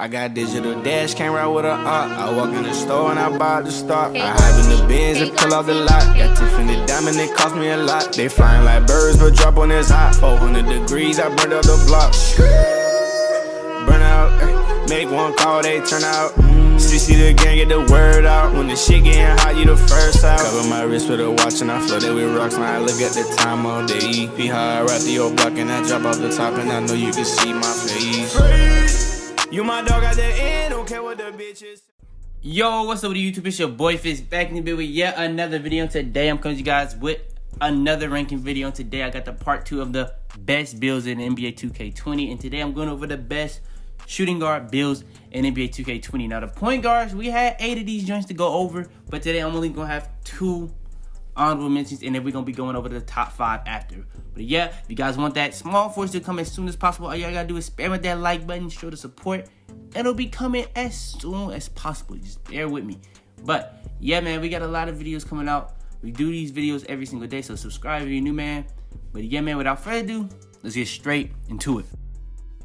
I got digital dash camera with a I walk in the store and I buy the stock. I hide in the bins and pull out the lot. Got Tiffany diamond, it cost me a lot. They flying like birds, but drop on this hot. 400 degrees, I burned up the block. Burn out, make one call, they turn out. CC the gang, get the word out. When the shit getting hot, you the first out. Cover my wrist with a watch and I flooded with rocks. Now I look at the time all day. Be high, I rap through your block and I drop off the top and I know you can see my face. You my dog at the end, don't care what the bitch is. Yo, what's up with YouTube? It's your boy Fitz back in the bit with yet another video. Today I'm coming to you guys with another ranking video. Today I got the part 2 of the best builds in NBA 2K20. And today I'm going over the best shooting guard builds in NBA 2K20. Now the point guards, we had 8 of these joints to go over, but today I'm only going to have 2 honorable mentions, and then we're going to be going over the top 5 after. But yeah, if you guys want that small force to come as soon as possible, all y'all got to do is spam with that like button, show the support. It'll be coming as soon as possible. Just bear with me. But yeah, man, we got a lot of videos coming out. We do these videos every single day, so subscribe if you're new, man. But yeah, man, without further ado, let's get straight into it.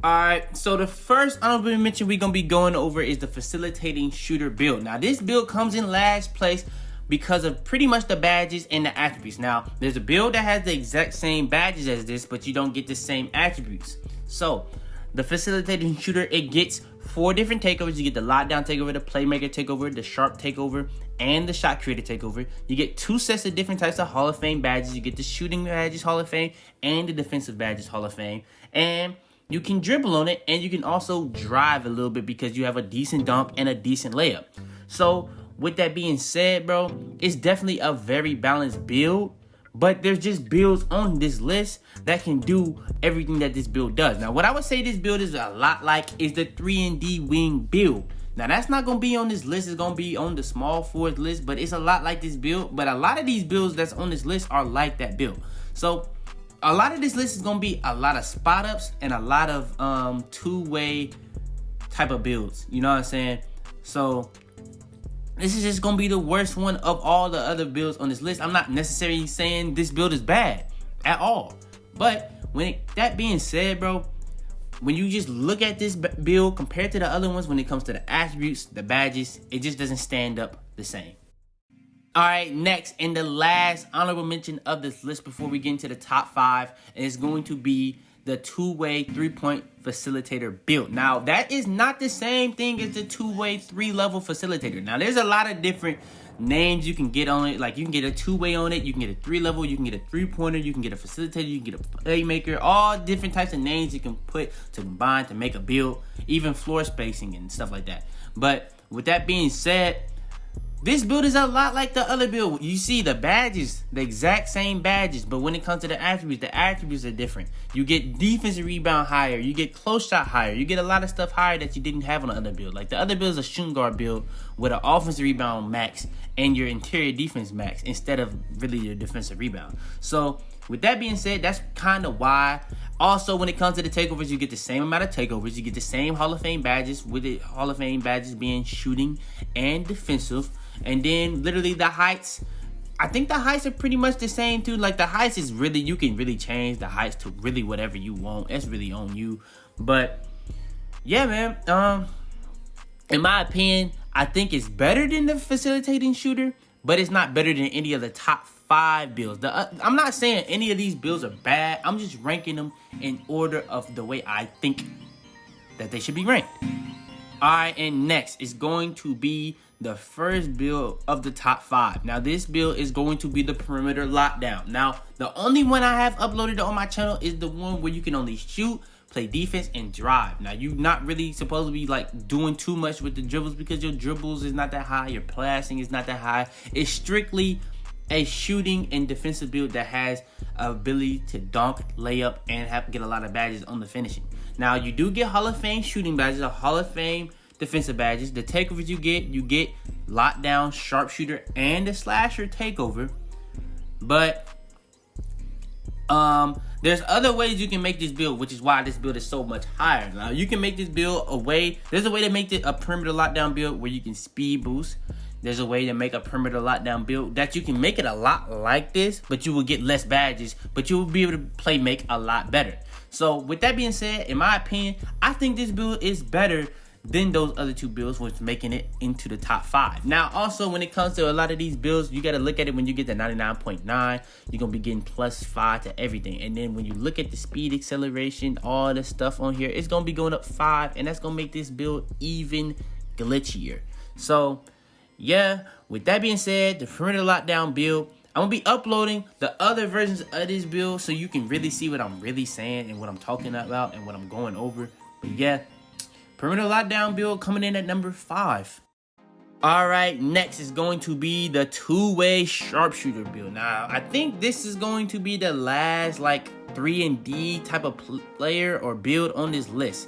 Alright, so the first honorable mention we're going to be going over is the facilitating shooter build. Now, this build comes in last place because of pretty much the badges and the attributes. Now, there's a build that has the exact same badges as this, but you don't get the same attributes. So, the facilitating shooter, it gets 4 different takeovers. You get the lockdown takeover, the playmaker takeover, the sharp takeover, and the shot creator takeover. You get 2 sets of different types of Hall of Fame badges. You get the shooting badges Hall of Fame and the defensive badges Hall of Fame. And you can dribble on it, and you can also drive a little bit because you have a decent dunk and a decent layup. So, with that being said, bro, it's definitely a very balanced build, but there's just builds on this list that can do everything that this build does. Now, what I would say this build is a lot like is the 3-and-D wing build. Now, that's not going to be on this list. It's going to be on the small forward list, but it's a lot like this build. But a lot of these builds that's on this list are like that build. So, a lot of this list is going to be a lot of spot ups and a lot of two-way type of builds. You know what I'm saying? So, this is just going to be the worst one of all the other builds on this list. I'm not necessarily saying this build is bad at all. But that being said, bro, when you just look at this build compared to the other ones, when it comes to the attributes, the badges, it just doesn't stand up the same. Alright, next, and the last honorable mention of this list before we get into the top 5 is going to be the 2-way 3-point facilitator build. Now, that is not the same thing as the 2-way 3-level facilitator. Now, there's a lot of different names you can get on it. Like, you can get a 2-way on it, you can get a 3-level, you can get a 3-pointer, you can get a facilitator, you can get a playmaker, all different types of names you can put to combine to make a build, even floor spacing and stuff like that. But with that being said, this build is a lot like the other build. You see the badges, the exact same badges, but when it comes to the attributes are different. You get defensive rebound higher, you get close shot higher, you get a lot of stuff higher that you didn't have on the other build. Like the other build is a shooting guard build with an offensive rebound max and your interior defense max instead of really your defensive rebound. So with that being said, that's kind of why. Also, when it comes to the takeovers, you get the same amount of takeovers. You get the same Hall of Fame badges, with the Hall of Fame badges being shooting and defensive. And then literally the heights, I think the heights are pretty much the same too. Like the heights is really, you can really change the heights to really whatever you want. That's really on you. But yeah, man, in my opinion, I think it's better than the facilitating shooter, but it's not better than any of the top 5 builds. I'm not saying any of these builds are bad. I'm just ranking them in order of the way I think that they should be ranked. Alright, and next is going to be the first build of the top 5. Now, this build is going to be the perimeter lockdown. Now, the only one I have uploaded on my channel is the one where you can only shoot, play defense, and drive. Now, you're not really supposed to be like doing too much with the dribbles because your dribbles is not that high, your passing is not that high. It's strictly a shooting and defensive build that has ability to dunk, layup, and get a lot of badges on the finishing. Now, you do get Hall of Fame shooting badges, a Hall of Fame defensive badges. The takeovers you get lockdown, sharpshooter, and the slasher takeover. But there's other ways you can make this build, which is why this build is so much higher. Now, you can make this build there's a way to make it a perimeter lockdown build where you can speed boost. There's a way to make a perimeter lockdown build that you can make it a lot like this, but you will get less badges, but you will be able to make a lot better. So with that being said, in my opinion, I think this build is better than those other 2 builds, which making it into the top 5. Now, also, when it comes to a lot of these builds, you got to look at it when you get the 99.9, you're going to be getting +5 to everything. And then when you look at the speed, acceleration, all the stuff on here, it's going to be going up 5, and that's going to make this build even glitchier. So, yeah, with that being said, the perimeter lockdown build, I'm going to be uploading the other versions of this build so you can really see what I'm really saying and what I'm talking about and what I'm going over. But yeah, perimeter lockdown build coming in at number 5. Alright, next is going to be the 2-way sharpshooter build. Now, I think this is going to be the last like 3&D type of player or build on this list.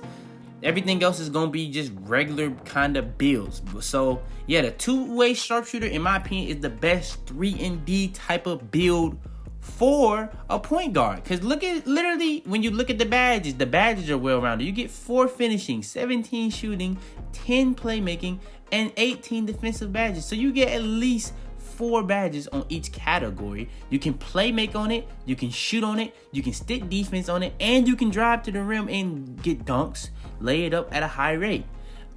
Everything else is going to be just regular kind of builds. So, yeah, the 2-way sharpshooter, in my opinion, is the best 3&D type of build for a point guard. Because look at, literally, when you look at the badges are well-rounded. You get 4 finishing, 17 shooting, 10 playmaking, and 18 defensive badges. So you get at least 4 badges on each category. You can play make on it, you can shoot on it, you can stick defense on it, and you can drive to the rim and get dunks, lay it up at a high rate.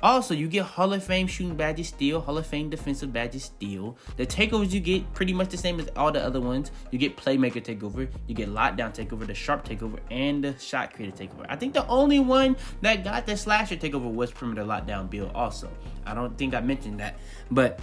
Also, you get Hall of Fame shooting badges still, Hall of Fame defensive badges still. The takeovers you get pretty much the same as all the other ones. You get playmaker takeover, you get lockdown takeover, the sharp takeover, and the shot creator takeover. I think the only one that got the slasher takeover was perimeter lockdown build also. I don't think I mentioned that, but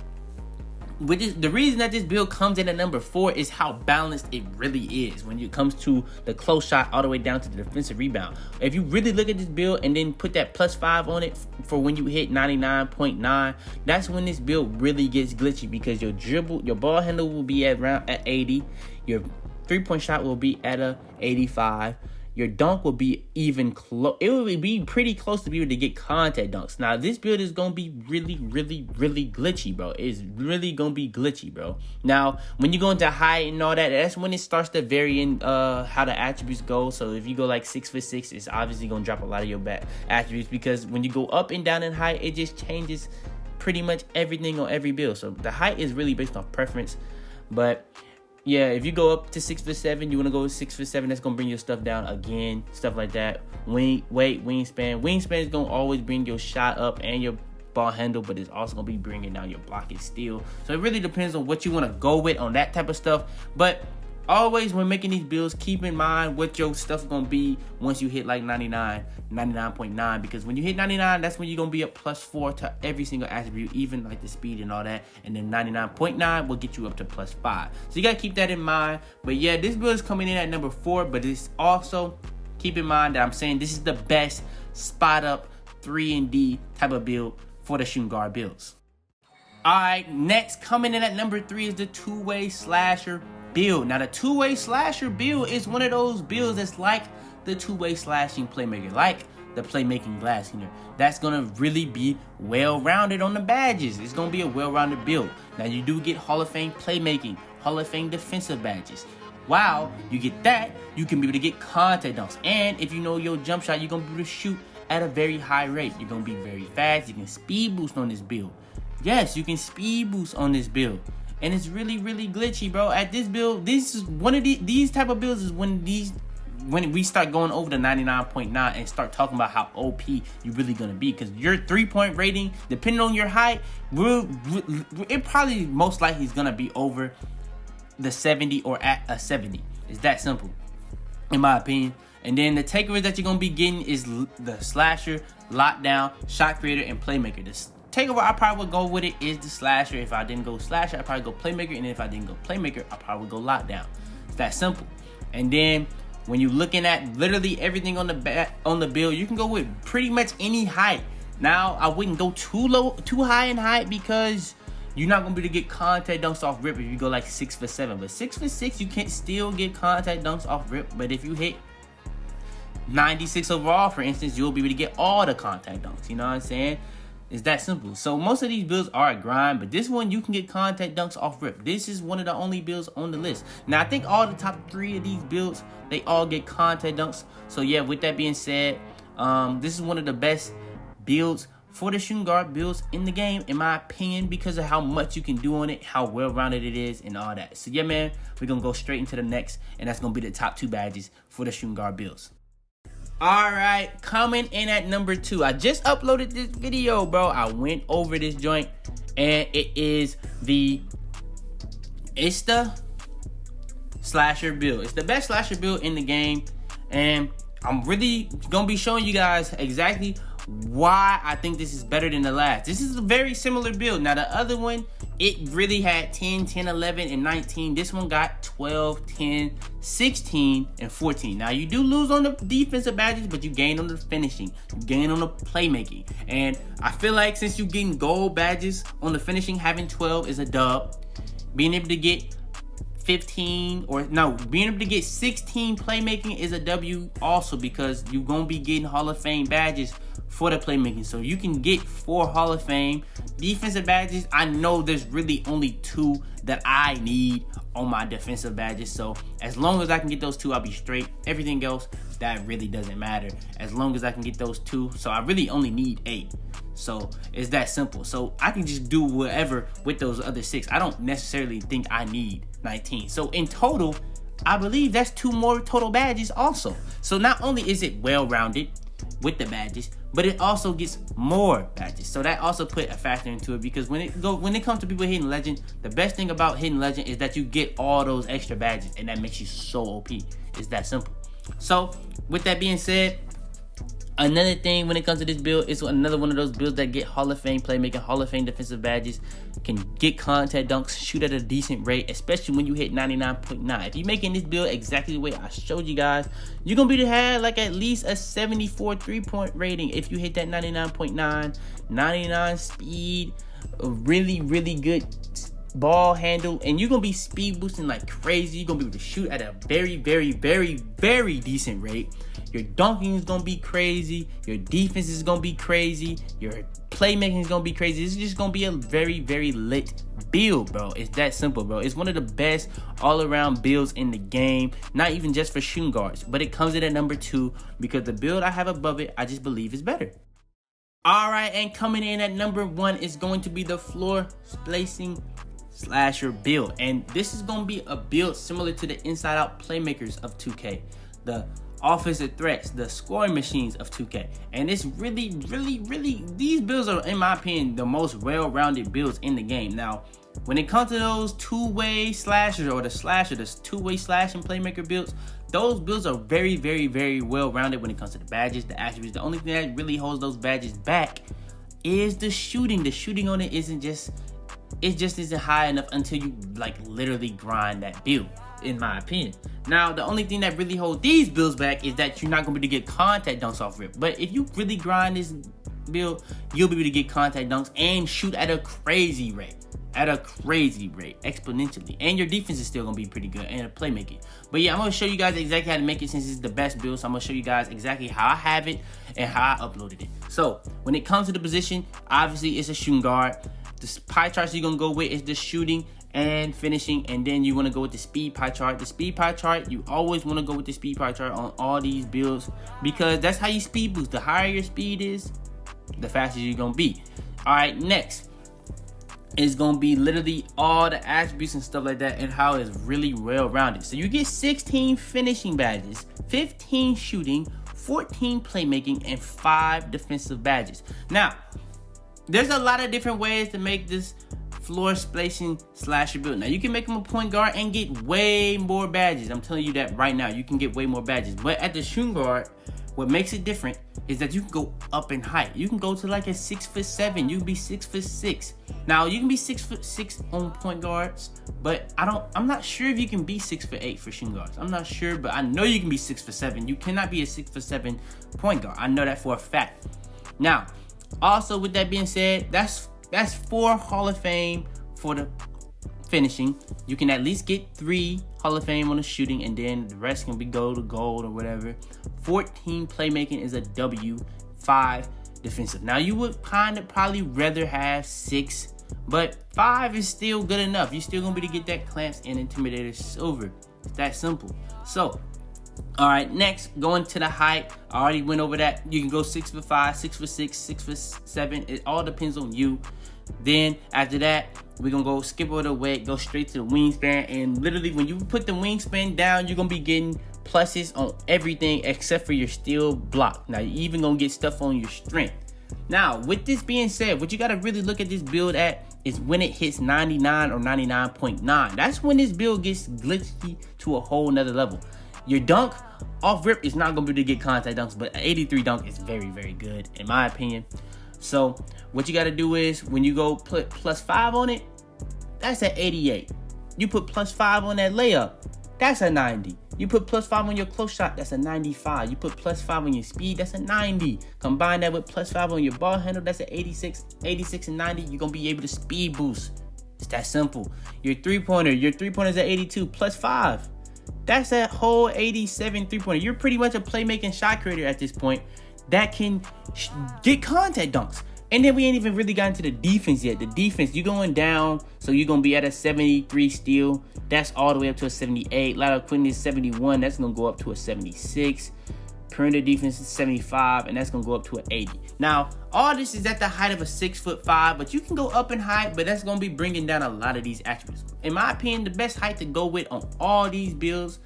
the reason that this build comes in at number 4 is how balanced it really is when it comes to the close shot all the way down to the defensive rebound. If you really look at this build and then put that +5 on it for when you hit 99.9, that's when this build really gets glitchy, because your ball handle will be at 80, your 3-point shot will be at a 85. Your dunk will be even close. It will be pretty close to be able to get contact dunks. Now, this build is going to be really, really, really glitchy, bro. It's really going to be glitchy, bro. Now, when you go into height and all that, that's when it starts to vary in how the attributes go. So, if you go like 6'6", it's obviously going to drop a lot of your attributes, because when you go up and down in height, it just changes pretty much everything on every build. So, the height is really based on preference. But yeah, if you go up to 6'7", you want to go with 6'7", that's going to bring your stuff down again, stuff like that. Wingspan. Wingspan is going to always bring your shot up and your ball handle, but it's also going to be bringing down your blocking steal. So it really depends on what you want to go with on that type of stuff. But always when making these builds, keep in mind what your stuff is going to be once you hit like 99.9, because when you hit 99, that's when you're going to be up +4 to every single attribute, even like the speed and all that. And then 99.9 will get you up to +5. So you got to keep that in mind. But yeah, this build is coming in at number 4, but it's also, keep in mind that I'm saying this is the best spot up 3&D type of build for the shooting guard builds. Alright, next coming in at number 3 is the 2-way slasher build. Now, the 2-way slasher build is one of those builds that's like the 2-way slashing playmaker, like the playmaking glass cleaner. That's gonna really be well-rounded on the badges. It's gonna be a well-rounded build. Now, you do get Hall of Fame playmaking, Hall of Fame defensive badges. Wow, you get that, you can be able to get contact dunks. And if you know your jump shot, you're gonna be able to shoot at a very high rate. You're gonna be very fast. You can speed boost on this build. Yes, you can speed boost on this build. And it's really, really glitchy, bro. At this build, this is one of these type of builds is when we start going over the 99.9 and start talking about how OP you really gonna be, because your 3-point rating, depending on your height, it probably most likely is gonna be over the 70 or at a 70. It's that simple, in my opinion. And then the takeaways that you're gonna be getting is the slasher, lockdown, shot creator, and playmaker. This takeover I probably would go with it is the slasher. If I didn't go slasher, I'd probably go playmaker. And if I didn't go playmaker, I probably would go lockdown. It's that simple. And then when you're looking at literally everything on the build, you can go with pretty much any height. Now, I wouldn't go too high in height, because you're not gonna be able to get contact dunks off rip if you go like 6'7". But 6'6", you can still get contact dunks off rip. But if you hit 96 overall, for instance, you'll be able to get all the contact dunks. You know what I'm saying? It's that simple. So most of these builds are a grind, but this one you can get contact dunks off rip. This is one of the only builds on the list. Now, I think all the top 3 of these builds, they all get contact dunks. So yeah, with that being said, this is one of the best builds for the shooting guard builds in the game, in my opinion, because of how much you can do on it, how well-rounded it is, and all that. So yeah, man, we're gonna go straight into the next, and that's gonna be the top 2 badges for the shooting guard builds. All right, coming in at number 2. I just uploaded this video, bro. I went over this joint, and it's the slasher build. It's the best slasher build in the game, and I'm really gonna be showing you guys exactly why I think this is better than the last. This is a very similar build. Now, the other one, it really had 10, 10, 11, and 19. This one got 12, 10, 16, and 14. Now, you do lose on the defensive badges, but you gain on the finishing. You gain on the playmaking. And I feel like since you're getting gold badges on the finishing, having 12 is a dub. Being able to get 15 or no, being able to get 16 playmaking is a W also, because you're gonna be getting Hall of Fame badges for the playmaking. So you can get 4 Hall of Fame defensive badges. I know there's really only 2 that I need on my defensive badges. So as long as I can get those 2, I'll be straight. Everything else, that really doesn't matter. As long as I can get those 2. So I really only need 8. So it's that simple. So I can just do whatever with those other 6. I don't necessarily think I need 19. So in total, I believe that's 2 more total badges also. So not only is it well-rounded with the badges, but it also gets more badges. So that also put a factor into it, because when it comes to people hitting legend, the best thing about hitting legend is that you get all those extra badges, and that makes you so OP. It's that simple. So with that being said, another thing when it comes to this build, it's another one of those builds that get Hall of Fame playmaking, Hall of Fame defensive badges, can get contact dunks, shoot at a decent rate, especially when you hit 99.9. If you're making this build exactly the way I showed you guys, you're going to be to have like at least a 74 3-point rating if you hit that 99.9, 99 speed, a really, really good ball handle, and you're going to be speed boosting like crazy. You're going to be able to shoot at a very, very, very, very decent rate. Your dunking is gonna be crazy. Your defense is gonna be crazy. Your playmaking is gonna be crazy. It's just gonna be a very, very lit build, bro. It's that simple, bro. It's one of the best all-around builds in the game. Not even just for shooting guards, but it comes in at number 2 because the build I have above it, I just believe is better. All right, and coming in at number 1 is going to be the floor spacing slasher build, and this is gonna be a build similar to the inside-out playmakers of 2K. The offensive threats, the scoring machines of 2K. And it's really, really, really, these builds are, in my opinion, the most well-rounded builds in the game. Now, when it comes to those two-way slashers, or the two-way slash and playmaker builds, those builds are very, very, very well-rounded when it comes to the badges, the attributes. The only thing that really holds those badges back is the shooting. The shooting on it isn't just, it just isn't high enough until you like literally grind that build, in my opinion. Now, the only thing that really holds these builds back is that you're not going to be able to get contact dunks off rip. But if you really grind this build, you'll be able to get contact dunks and shoot at a crazy rate. Exponentially. And your defense is still going to be pretty good, and playmaking. But yeah, I'm going to show you guys exactly how to make it, since it's the best build. So I'm going to show you guys exactly how I have it and how I uploaded it. So when it comes to the position, obviously it's a shooting guard. The pie charts you're going to go with is the shooting and finishing, and then you want to go with the speed pie chart. The speed pie chart, you always want to go with the speed pie chart on all these builds, because that's how you speed boost. The higher your speed is, the faster you're going to be. All right, next is going to be literally all the attributes and stuff like that, and how it's really well rounded. So you get 16 finishing badges, 15 shooting, 14 playmaking, and 5 defensive badges. Now, there's a lot of different ways to make this floor spacing slasher build. Now, you can make him a point guard and get way more badges. I'm telling you that right now. You can get way more badges. But at the shooting guard, what makes it different is that you can go up in height. You can go to like a 6'7". You can be 6'6". Now, you can be 6'6" on point guards, but I'm not sure if you can be 6'8" for shooting guards. I'm not sure, but I know you can be 6'7". You cannot be a 6'7" point guard. I know that for a fact. Now, also with that being said, that's 4 Hall of Fame for the finishing. You can at least get 3 Hall of Fame on the shooting, and then the rest can be gold or whatever. 14 playmaking is a W. 5 defensive. Now, you would probably rather have 6, but 5 is still good enough. You're still gonna be able to get that clamps and intimidator silver. It's that simple. So, all right, next, going to the height. I already went over that. You can go 6'5", 6'6", 6'7". It all depends on you. Then after that, we're gonna go skip over the weight, go straight to the wingspan. And literally, when you put the wingspan down, you're gonna be getting pluses on everything except for your steel block. Now you're even gonna get stuff on your strength. Now with this being said, what you gotta really look at this build at is when it hits 99 or 99.9. That's when this build gets glitchy to a whole nother level. Your dunk off rip is not gonna be able to get contact dunks, but 83 dunk is very, very good in my opinion. So what you gotta do is when you go put +5 on it, that's at 88. You put +5 on that layup, that's a 90. You put +5 on your close shot, that's a 95. You put +5 on your speed, that's a 90. Combine that with +5 on your ball handle, that's a 86. 86 and 90, you're gonna be able to speed boost. It's that simple. Your three-pointer's at 82 +5. That's a whole 87 three-pointer. You're pretty much a playmaking shot creator at this point that can get contact dunks. And then we ain't even really gotten to the defense yet. The defense, you're going down, so you're going to be at a 73 steal. That's all the way up to a 78. Lateral quickness is 71. That's going to go up to a 76. Perimeter defense is 75, and that's going to go up to an 80. Now, all this is at the height of a 6'5", but you can go up in height, but that's going to be bringing down a lot of these attributes. In my opinion, the best height to go with on all these builds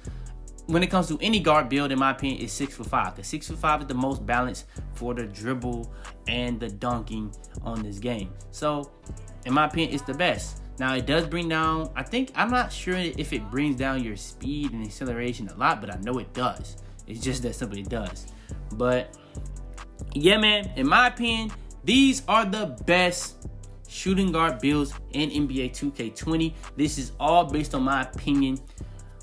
when it comes to any guard build, in my opinion, is 6'5", because 6'5" is the most balanced for the dribble and the dunking on this game. So, in my opinion, it's the best. Now, it does bring down, I'm not sure if it brings down your speed and acceleration a lot, but I know it does. It's just that simple, it does. But, yeah, man, in my opinion, these are the best shooting guard builds in NBA 2K20. This is all based on my opinion.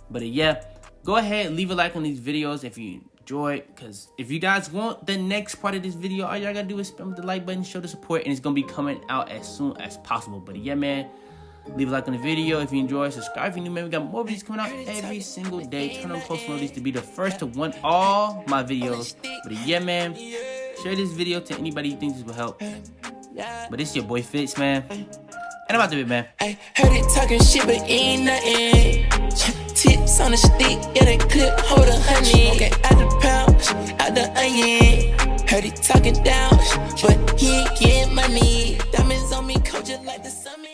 But, yeah. Go ahead, leave a like on these videos if you enjoyed, because if you guys want the next part of this video, all y'all gotta do is spam the like button, show the support, and it's gonna be coming out as soon as possible. But yeah, man, leave a like on the video if you enjoy, subscribe if you're new, man. We got more videos coming out every single day. Turn on post notifications to be the first to want all my videos. But yeah, man, share this video to anybody you think this will help. But it's your boy Fitz, man. And I'm out there, man. I heard it talking shit, but ain't nothing. Tips on the stick, yeah, that clip hold 100. Okay, out the pouch, out the onion. Heard it talking down, but he ain't getting money. Diamonds on me, coach it like the summit.